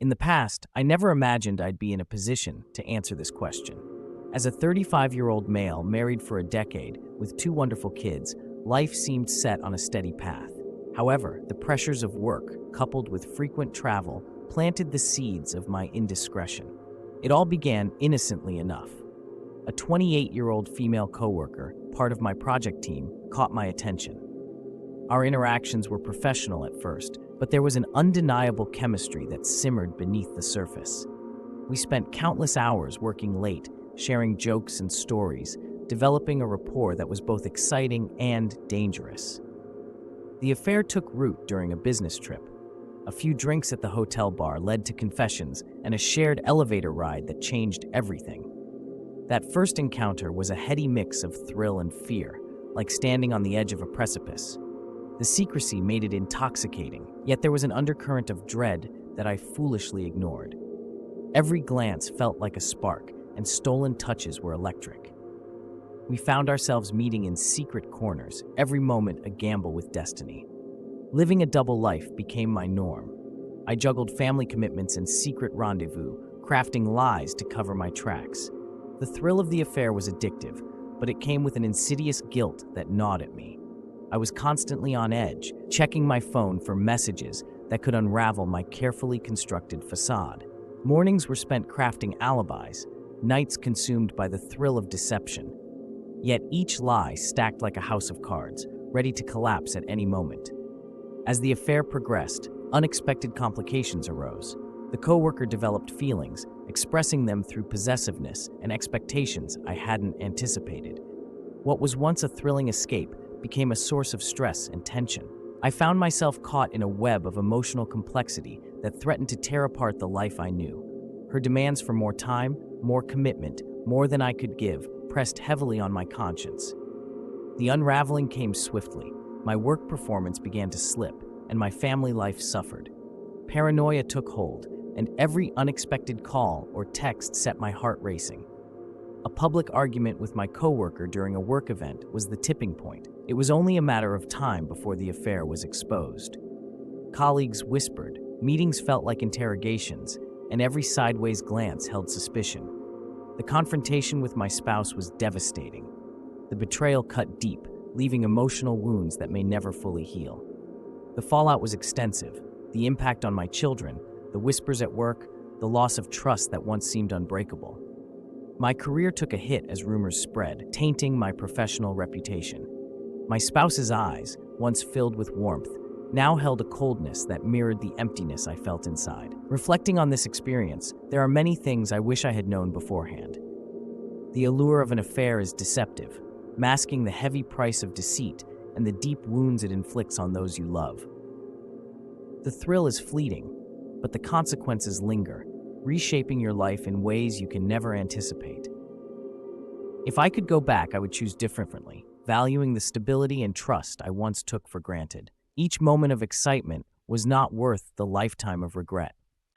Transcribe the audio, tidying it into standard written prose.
In the past, I never imagined I'd be in a position to answer this question. As a 35-year-old male married for a decade with two wonderful kids, life seemed set on a steady path. However, the pressures of work, coupled with frequent travel, planted the seeds of my indiscretion. It all began innocently enough. A 28-year-old female coworker, part of my project team, caught my attention. Our interactions were professional at first, but there was an undeniable chemistry that simmered beneath the surface. We spent countless hours working late, sharing jokes and stories, developing a rapport that was both exciting and dangerous. The affair took root during a business trip. A few drinks at the hotel bar led to confessions and a shared elevator ride that changed everything. That first encounter was a heady mix of thrill and fear, like standing on the edge of a precipice. The secrecy made it intoxicating, yet there was an undercurrent of dread that I foolishly ignored. Every glance felt like a spark, and stolen touches were electric. We found ourselves meeting in secret corners, every moment a gamble with destiny. Living a double life became my norm. I juggled family commitments and secret rendezvous, crafting lies to cover my tracks. The thrill of the affair was addictive, but it came with an insidious guilt that gnawed at me. I was constantly on edge, checking my phone for messages that could unravel my carefully constructed facade. Mornings were spent crafting alibis, nights consumed by the thrill of deception. Yet each lie stacked like a house of cards, ready to collapse at any moment. As the affair progressed, unexpected complications arose. The coworker developed feelings, expressing them through possessiveness and expectations I hadn't anticipated. What was once a thrilling escape became a source of stress and tension. I found myself caught in a web of emotional complexity that threatened to tear apart the life I knew. Her demands for more time, more commitment, more than I could give, pressed heavily on my conscience. The unraveling came swiftly. My work performance began to slip, and my family life suffered. Paranoia took hold, and every unexpected call or text set my heart racing. A public argument with my coworker during a work event was the tipping point. It was only a matter of time before the affair was exposed. Colleagues whispered, meetings felt like interrogations, and every sideways glance held suspicion. The confrontation with my spouse was devastating. The betrayal cut deep, leaving emotional wounds that may never fully heal. The fallout was extensive, the impact on my children, the whispers at work, the loss of trust that once seemed unbreakable. My career took a hit as rumors spread, tainting my professional reputation. My spouse's eyes, once filled with warmth, now held a coldness that mirrored the emptiness I felt inside. Reflecting on this experience, there are many things I wish I had known beforehand. The allure of an affair is deceptive, masking the heavy price of deceit and the deep wounds it inflicts on those you love. The thrill is fleeting, but the consequences linger, reshaping your life in ways you can never anticipate. If I could go back, I would choose differently, valuing the stability and trust I once took for granted. Each moment of excitement was not worth the lifetime of regret.